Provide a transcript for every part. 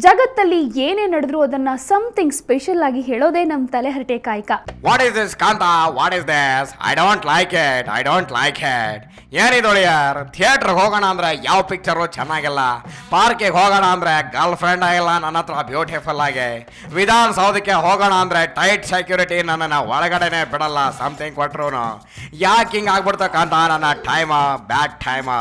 ಜಗತ್ತಲ್ಲಿ ಏನೇ ನಡೆದ್ರು ಅದನ್ನ ಸಮಥಿಂಗ್ ಸ್ಪೆಷಲ್ ಆಗಿ ಹೇಳೋದೇ ನಮ್ಮ ತಲೆಹರಟೆ ಕಾಯಕ. What is this Kantha, what is this, I don't like it. ಏನಿದು ಯಾರ್, ಥಿಯೇಟ್ರಿಗೆ ಹೋಗೋಣ ಅಂದ್ರೆ ಯಾವ ಪಿಕ್ಚರು ಚೆನ್ನಾಗಿಲ್ಲ, ಪಾರ್ಕಿಗೆ ಹೋಗೋಣ ಅಂದ್ರೆ ಗರ್ಲ್ ಫ್ರೆಂಡ್ ಆಗಿಲ್ಲ ನನ್ನ ಹತ್ರ ಬ್ಯೂಟಿಫುಲ್ ಆಗಿ, ವಿಧಾನಸೌಧಕ್ಕೆ ಹೋಗೋಣ ಅಂದ್ರೆ ಟೈಟ್ ಸೆಕ್ಯೂರಿಟಿ ನನ್ನನ್ನು ಒಳಗಡೆನೆ ಬಿಡಲ್ಲ, ಸಮಥಿಂಗ್ ಕೊಟ್ರು. ಯಾಕೆ ಹಿಂಗೆ ಆಗ್ಬಿಡ್ತಕ್ಕಂತ ನನ್ನ ಬ್ಯಾಡ್ ಟೈಮ್,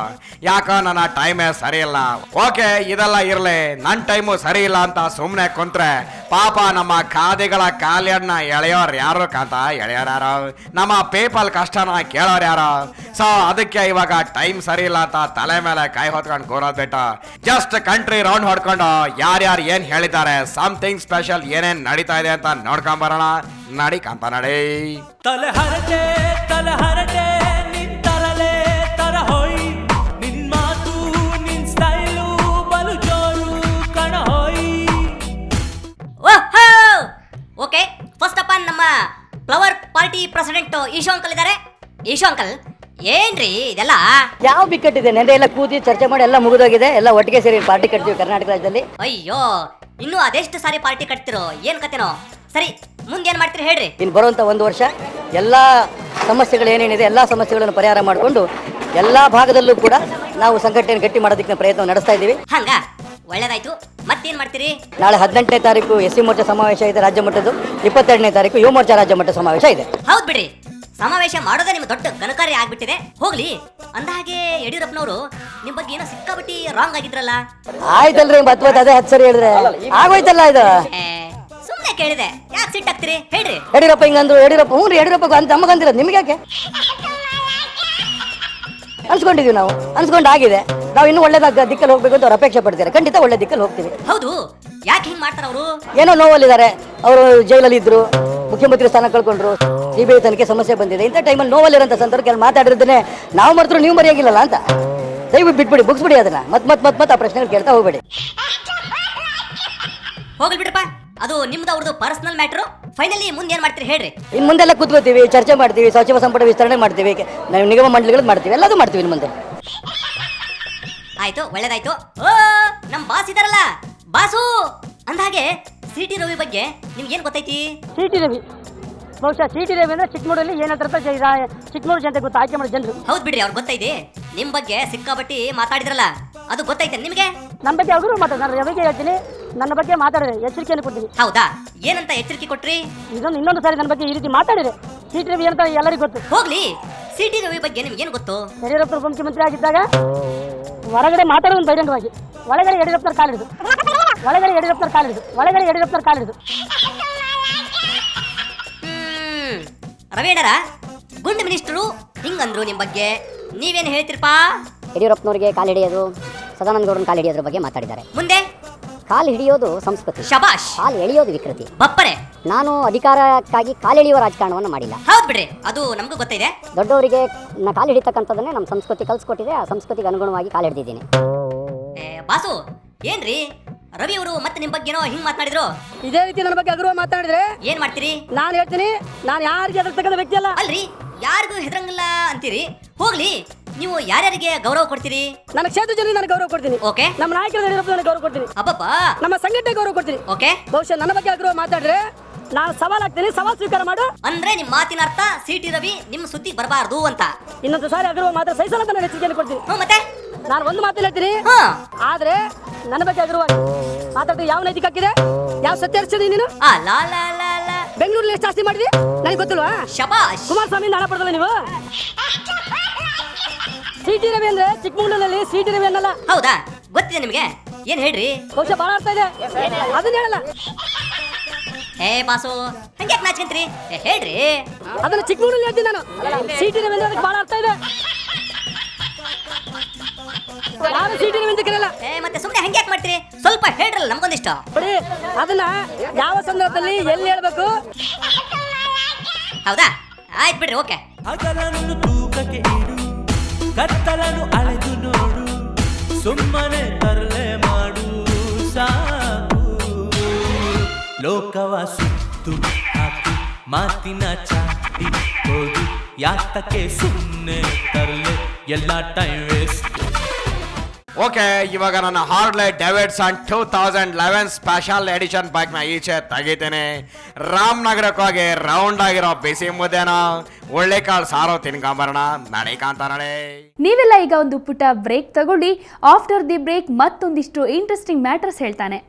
ಯಾಕ ನನ್ನ ಟೈಮೇ ಸರಿ ಇಲ್ಲ. ಓಕೆ, ಇದೆಲ್ಲ ಇರಲಿ, ನನ್ನ ಟೈಮು ಸರಿ ಇಲ್ಲ ಅಂತ ಸುಮ್ಮನೆ ಕುಂತ್ರೆ ಪಾಪ ನಮ್ಮ ಖಾದಿಗಳ ಕಾಲಿಯನ್ನ ಎಳೆಯೋರು ಯಾರು ಕಾಂತ, ಎಳೆಯೋರು ಯಾರು, ನಮ್ಮ ಪೀಪಲ್ ಕಷ್ಟನ ಕೇಳೋರು ಯಾರು. ಸೊ ಅದಕ್ಕೆ ಇವಾಗ ಟೈಮ್ ಸರಿ ಇಲ್ಲ ಅಂತ ತಲೆ ಮೇಲೆ ಕೈ ಹೊತ್ಕೊಂಡು ಕೂರೋದ್ ಬಿಟ್ಟು ಜಸ್ಟ್ ಕಂಟ್ರಿ ರೌಂಡ್ ಹೊಡ್ಕೊಂಡು ಯಾರ್ಯಾರು ಏನ್ ಹೇಳಿದ್ದಾರೆ, ಸಮಥಿಂಗ್ ಸ್ಪೆಷಲ್ ಏನೇನ್ ನಡೀತಾ ಇದೆ ಅಂತ ನೋಡ್ಕೊಂಡ್ ಬರೋಣ. ನಡಿ ಕಾಂತ ನಡಿ. ತಲೆ ಹರಟೆ ನಿನ್ ತರಲೆ ತರ ಹೋಯ್, ನಿನ್ ಮಾತು ನಿನ್ ಸ್ಟೈಲು ಬಲು ಜೋರು ಕಣ ಹೋಯ್. ಓಕೆ, ಫಸ್ಟ್ ಆಫ್ ಆಲ್ ನಮ್ಮ flower party president Isho uncle ಇದ್ದಾರೆ. ಈಶೋ ಅಂಕಲ್, ಏನ್ರಿ ಇದೆಲ್ಲ? ಯಾವ ಬಿಕ್ಕಟ್ಟಿದೆ? ನೆನ್ನೆ ಎಲ್ಲ ಕೂತಿ ಚರ್ಚೆ ಮಾಡಿ ಎಲ್ಲ ಮುಗಿದೋಗಿದೆ, ಎಲ್ಲ ಒಟ್ಟಿಗೆ ಸೇರಿ ಪಾರ್ಟಿ ಕಟ್ತೀವಿ ಕರ್ನಾಟಕ ರಾಜ್ಯದಲ್ಲಿ. ಅಯ್ಯೋ, ಇನ್ನು ಅದೆಷ್ಟು ಸಾರಿ ಪಾರ್ಟಿ ಕಟ್ತಿರೋ, ಏನ್ ಕತೆನೋ? ಸರಿ, ಮುಂದೆ ಏನ್ ಮಾಡ್ತೀರಿ ಹೇಳ್ರಿ. ಇನ್ನು ಬರುವಂತ ಒಂದು ವರ್ಷ ಎಲ್ಲ ಸಮಸ್ಯೆಗಳು ಏನೇನಿದೆ ಎಲ್ಲ ಸಮಸ್ಯೆಗಳನ್ನು ಪರಿಹಾರ ಮಾಡಿಕೊಂಡು ಎಲ್ಲ ಭಾಗದಲ್ಲೂ ಕೂಡ ನಾವು ಸಂಘಟನೆ ಗಟ್ಟಿ ಮಾಡೋದಕ್ಕೆ ಪ್ರಯತ್ನ ನಡೆಸ್ತಾ ಇದ್ದೀವಿ. ಹಂಗ ಒಳ್ಳೇದಾಯ್ತು. ಮತ್ತೇನ್ ಮಾಡ್ತೀರಿ? ನಾಳೆ 18ನೇ ತಾರೀಕು ಎಸ್ ಸಿ ಮೋರ್ಚಾ ಸಮಾವೇಶ ಇದೆ ರಾಜ್ಯ ಮಟ್ಟದ್ದು, 22ನೇ ತಾರೀಕು ಯುವ ಮೋರ್ಚಾ ರಾಜ್ಯ ಮಟ್ಟ ಸಮಾವೇಶ ಇದೆ. ಹೌದ್ ಬಿಡ್ರಿ, ಸಮಾವೇಶ ಮಾಡೋದೇ ನಿಮ್ ದೊಡ್ಡ ಘನಕಾರ್ಯ ಆಗ್ಬಿಟ್ಟಿದೆ. ಹೋಗ್ಲಿ, ಅಂದಹಾಗೆ ಯಡಿಯೂರಪ್ಪನವರು ನಿಮ್ ಬಗ್ಗೆ ಏನೋ ಸಿಕ್ಕಾಬಿಟ್ಟಿ ರಾಂಗ್ ಆಗಿದ್ರಲ್ಲ? ಆಯ್ತಲ್ರಿ, ಮತ್ತೆ ಅದೇ 10 ಸರಿ ಹೇಳಿದ್ರೆ ಆಗೋಯ್ತಲ್ಲ ಇದು. ಸುಮ್ನೆ ಕೇಳಿದೆ, ಯಾಕೆ ಸಿಟ್ಟಾಗ್ತೀರಿ ಹೇಳ್ರಿ. ಯಡಿಯೂರಪ್ಪ ಹಿಂಗಂದ್ರು, ಯಡಿಯೂರಪ್ಪ ಹ್ಞೂ ಯಡಿಯೂರಪ್ಪ ಅಂತ ನಮಗಂದಿರೋದು ನಿಮ್ಗೆ ಯಾಕೆ ಅನ್ಸ್ಕೊಂಡಿದೀವಿ ನಾವು, ಅನ್ಸ್ಕೊಂಡಾಗಿದೆ. ನಾವು ಇನ್ನೂ ಒಳ್ಳೇದಾಗ ದಿಕ್ಕಲ್ಲಿ ಹೋಗ್ಬೇಕು ಅಂತ ಅವ್ರು ಅಪೇಕ್ಷೆ ಪಡ್ತಾರೆ. ಖಂಡಿತ ಒಳ್ಳೆ ದಿಕ್ಕಲ್ಲಿ ಹೋಗ್ತೀವಿ. ಹೌದು, ಯಾಕೆ ಹಿಂಗ್ ಮಾಡ್ತಾರ ಅವರು? ಏನೋ ನೋವಲ್ಲಿದ್ದಾರೆ ಅವರು, ಜೈಲಲ್ಲಿ ಇದ್ರು, ಮುಖ್ಯಮಂತ್ರಿ ಸ್ಥಾನ ಕಳ್ಕೊಂಡ್ರು, ಸಿಬಿಐ ತನಿಖೆ ಸಮಸ್ಯೆ ಬಂದಿದೆ. ಇಂಥ ಟೈಮಲ್ಲಿ ನೋವಲ್ಲಿರೋಂಥ ಸಂದರ್ಭ ಕೆಲ ಮಾತಾಡಿದ್ರೆ ನಾವು ಮರೆತರು ನೀವು ಮರೆಯಾಗಿಲ್ಲಲ್ಲ ಅಂತ ದಯವಿಟ್ಟು ಬಿಟ್ಬಿಡಿ, ಬುಕ್ಸ್ಬಿಡಿ ಅದನ್ನ. ಮತ್ತೆ ಆ ಪ್ರಶ್ನೆಗಳು ಕೇಳ್ತಾ ಹೋಗ್ಬೇಡಿ. ಹೋಗ್ಲಿ ಬಿಡ್ರಪ್ಪ, ಅದು ನಿಮ್ದು ಅವ್ರದ್ದು ಪರ್ಸನಲ್ ಮ್ಯಾಟ್ರು. ಫೈನಲಿ ಮುಂದೆ ಏನ್ ಮಾಡ್ತೀರಿ ಹೇಳ್ರಿ. ಇನ್ನು ಮುಂದೆಲ್ಲ ಕೂತ್ಕೋತೀವಿ, ಚರ್ಚೆ ಮಾಡ್ತೀವಿ, ಸಚಿವ ಸಂಪುಟ ವಿಸ್ತರಣೆ ಮಾಡ್ತೀವಿ, ನಾವು ನಿಗಮ ಮಂಡಳಿಗಳು ಮಾಡ್ತೀವಿ, ಎಲ್ಲದೂ ಮಾಡ್ತೀವಿ ಇನ್ನು ಮುಂದೆ. ಆಯ್ತು, ಒಳ್ಳೇದಾಯ್ತು. ಓ, ನಮ್ ಬಾಸ್ ಇದಾರಲ್ಲ, ಬಾಸು. ಅಂದಹಾಗೆ ಸಿಟಿ ರವಿ ಬಗ್ಗೆ ನಿಮ್ಗೆ ಏನ್ ಗೊತ್ತೈತಿ? ಸಿಟಿ ರವಿ ಬಹುಶಃ ಸಿಟಿ ರವಿ ಅಂದ್ರೆ ಚಿಕ್ಕಮಗಳೂರಲ್ಲಿ ಏನಂತ ಚಿಕ್ಕಮಗಳೂರು ಜನತೆ ಗೊತ್ತಾ, ಆಯ್ಕೆ ಮಾಡೋ ಜನರು. ಹೌದ್ ಬಿಡ್ರಿ, ಅವ್ರಿಗೆ ಗೊತ್ತೈತಿ. ನಿಮ್ ಬಗ್ಗೆ ಸಿಕ್ಕಾಬಟ್ಟಿ ಮಾತಾಡಿದ್ರಲ್ಲ, ಅದು ಗೊತ್ತೈತೆ ನಿಮ್ಗೆ? ನಮ್ಮ ಬಗ್ಗೆ ಅವರು ಮಾತಾಡ, ನಾನು ರವಿಗೆ ಹೇಳ್ತೀನಿ, ನನ್ನ ಬಗ್ಗೆ ಮಾತಾಡಿದ್ರೆ ಎಚ್ಚರಿಕೆಯನ್ನು ಕೊಡ್ತೀನಿ. ಹೌದಾ? ಏನಂತ ಎಚ್ಚರಿಕೆ ಕೊಟ್ರಿ? ಇನ್ನೊಂದು ಸಾರಿ ನನ್ನ ಬಗ್ಗೆ ಈ ರೀತಿ ಮಾತಾಡಿದ್ರೆ ಸಿಟಿ ರವಿ ಅಂತ ಎಲ್ಲರಿಗೂ ಗೊತ್ತು. ಹೋಗ್ಲಿ, ಸಿಟಿ ರವಿ ಬಗ್ಗೆ ನಿಮ್ಗೆ ಏನ್ ಗೊತ್ತು? ಯಡಿಯೂರಪ್ಪ ಮುಖ್ಯಮಂತ್ರಿ ಆಗಿದ್ದಾಗ ಹೊರಗಡೆ ಮಾತಾಡೋದು ಬಹಿರಂಗವಾಗಿ, ಒಳಗಡೆ ಯಡಿಯೂರಪ್ಪನ ಕಾಲಿಡಿದು, ರವೀಣರ ಗುಂಡು ಮಿನಿಸ್ಟರು ಹಿಂಗಂದ್ರು ನಿಮ್ ಬಗ್ಗೆ, ನೀವೇನ್ ಹೇಳ್ತಿರಪ್ಪ? ಯಡಿಯೂರಪ್ಪನವರಿಗೆ ಕಾಲು ಹಿಡಿಯೋದು, ಸದಾನಂದ ಗೌಡನ ಕಾಲು ಹಿಡಿಯೋದ್ರ ಬಗ್ಗೆ ಮಾತಾಡಿದ್ದಾರೆ. ಮುಂದೆ ಕಾಲು ಹಿಡಿಯೋದು ಸಂಸ್ಕೃತಿ, ಶಬಾಷ್. ಕಾಲು ಎಳೆಯೋದು ವಿಕೃತಿ. ಬಪ್ಪರೆ, ನಾನು ಅಧಿಕಾರಕ್ಕಾಗಿ ಕಾಲೆಳೆಯುವ ರಾಜಕಾರಣವನ್ನು ಮಾಡಿಲ್ಲ. ಹೌದ್ ಬಿಡ್ರಿ, ಅದು ನಮಗೂ ಗೊತ್ತಿದೆ. ದೊಡ್ಡವರಿಗೆ ಕಾಲು ಹಿಡಿತಕ್ಕಂಥದ್ದನ್ನೇ ನಮ್ಮ ಸಂಸ್ಕೃತಿ ಕಲ್ಸ್ಕೊಟ್ಟಿದೆ, ಆ ಸಂಸ್ಕೃತಿಗೆ ಅನುಗುಣವಾಗಿ ಕಾಲು ಹಿಡಿದಿದ್ದೀನಿ. ಬಾಸು, ಏನ್ರಿ ರವಿ ಅವರು ಮತ್ತೆ ನಿಮ್ ಬಗ್ಗೆ ಏನೋ ಹಿಂಗ್ ಮಾತನಾಡಿದ್ರು? ಇದೇ ರೀತಿ ನನ್ನ ಬಗ್ಗೆ ಅಗೌರವ ಮಾತಾಡಿದ್ರೆ ಏನ್ ಮಾಡ್ತೀರಿ? ನಾನು ಹೇಳ್ತೀನಿ, ನಾನು ಯಾರಿಗೆ ಹೆದರ್ತಕ್ಕಂಥ ವ್ಯಕ್ತಿ ಅಲ್ಲ. ಅಲ್ರಿ, ಯಾರಿಗೂ ಹೆದರಂಗಿಲ್ಲ ಅಂತೀರಿ. ಹೋಗ್ಲಿ, ನೀವು ಯಾರ್ಯಾರಿಗೆ ಗೌರವ ಕೊಡ್ತೀರಿ? ನನ್ನ ಕ್ಷೇತ್ರ ಜನರಿಗೆ ನಾನು ಗೌರವ ಕೊಡ್ತೀನಿ. ಓಕೆ. ನಮ್ಮ ನಾಯಕರ ಗೌರವ ಕೊಡ್ತೀನಿ. ಅಬ್ಬಬ್ಬ, ನಮ್ಮ ಸಂಘಟನೆ ಗೌರವ ಕೊಡ್ತೀನಿ. ಓಕೆ. ಬಹುಶಃ ನನ್ನ ಬಗ್ಗೆ ಅಗೌರವ ಮಾತಾಡಿದ್ರೆ ನಾನು ಸವಾಲಾಗ್ತೀನಿ, ಸವಾಲ್ ಸ್ವೀಕಾರ ಮಾಡು. ಅಂದ್ರೆ ನಿಮ್ ಮಾತಿನ ಅರ್ಥ ಸಿಟಿ ರವಿ ನಿಮ್ ಸುದ್ದಿ ಬರಬಾರ್ದು ಅಂತ. ಇನ್ನೊಂದು ಸಾರಿ ಅಗೌರವ ಮಾತ್ರ ಸಹಿಸಲ್ಲ ಅಂತ ನಾನು ಎಚ್ಚರಿಕೆಯನ್ನು ಕೊಡ್ತೀನಿ. ಮತ್ತೆ ನಾನು ಒಂದು ಮಾತು ಹೇಳ್ತೀನಿ, ಆದ್ರೆ ನನ್ನ ಬಗ್ಗೆ ಅಗೌರವ ಮಾತಾಡಿದ್ರೆ ಯಾವ ನೈತಿಕ ಹಾಕಿದೆ, ಯಾವ ಸತ್ಯ ಹರಿಸಿದೆ ನೀನು? ಬೆಂಗಳೂರಲ್ಲಿ ಎಷ್ಟು ಆಸ್ತಿ ಮಾಡಿದ್ವಿ ನನಗೆ ಗೊತ್ತಿಲ್ವಾ? ಶಬಾಷ್. ಕುಮಾರಸ್ವಾಮಿ ಹಣ ಪಡೆದಲ್ಲ ನೀವು? ಸಿಟಿ ರವಿ ಅಂದ್ರೆ ಚಿಕ್ಕಮಗಳೂರಲ್ಲಿ ಸಿಟಿ ರವಿ ಅನ್ನಲ್ಲ. ಹೌದಾ? ಗೊತ್ತಿದೆ ನಿಮ್ಗೆ? ಏನ್ ಹೇಳ್ರಿ? ಬಹುಶಃ ಬಹಳ ಅರ್ಥ ಇದೆ, ಅದನ್ನ ಹೇಳಲ್ಲ. ಬಾಸು, ಹಂಗೆ ನಾಚ್ಕಂತ್ರಿ, ಹೇಳ್ರಿ. ಅದನ್ನ ಚಿಕ್ಕಮಗಳೂರಲ್ಲಿ ಹೇಳ್ತೀನಿ ನಾನು. ಸಿಟಿ ರವಿ ಅಂದ್ರೆ ಅದಕ್ಕೆ ಬಹಳ ಅರ್ಥ ಇದೆ. ನಾನು ಸಿಟಿ ರವಿ ಅಂತ ಕರೆಯಲ್ಲ. ಮತ್ತೆ ಸುಮ್ಮನೆ ಹಂಗೆ ಯಾಕೆ ಮಾಡ್ತೀರಿ? ಸ್ವಲ್ಪ ಹೇಳ್ರಲ್ಲ ನಮ್ಗೊಂದಿಷ್ಟ. ನೋಡಿ, ಅದನ್ನ ಯಾವ ಸಂದರ್ಭದಲ್ಲಿ ಎಲ್ಲಿ ಹೇಳ್ಬೇಕು? ಹೌದಾ? ಆಯ್ತು ಬಿಡ್ರಿ, ಓಕೆ. ಹಗಲನ್ನು ತೂಕಕ್ಕೆ ಇಡು, ಕತ್ತಲನ್ನು ಅಳೆದು ನೋಡು, ಸುಮ್ಮನೆ ತರಲೆ ಮಾಡು ಸಾಕು. ಲೋಕವ ಸುತ್ತು ಹಾಕಿ ಮಾತಿನ ಚಾಟಿ ಹೋಗಿ, ಯಾತಕ್ಕೆ ಸುಮ್ಮನೆ ತರಲೆ ಎಲ್ಲ ಟೈಮ್ ವೇಸ್ಟ್. ಓಕೆ, ಇವಾಗ ನನ್ನ ಹಾರ್ಲೆ ಡೇವಿಡ್ಸನ್ 2011 ಸ್ಪೆಷಲ್ ಎಡಿಷನ್ ಬೈಕ್ನ ಈಚೆ ತೆಗಿತೀನಿ. ರಾಮನಗರಕ್ಕೆ ಹೋಗಿ ರೌಂಡ್ ಆಗಿರೋ ಬಿಸಿ ಮುದ್ದೆನೋ ಒಳ್ಳೆ ಕಾಳು ಸಾರೋ ತಿನ್ಕೊಂಬರೋಣ. ನಡಿ ಕಾಂತಾರಳೆ. ನೀವೆಲ್ಲ ಈಗ ಒಂದು ಪುಟ್ಟ ಬ್ರೇಕ್ ತಗೊಳ್ಳಿ. ಆಫ್ಟರ್ ದಿ ಬ್ರೇಕ್ ಮತ್ತೊಂದಿಷ್ಟು ಇಂಟ್ರೆಸ್ಟಿಂಗ್ ಮ್ಯಾಟರ್ಸ್ ಹೇಳ್ತಾನೆ.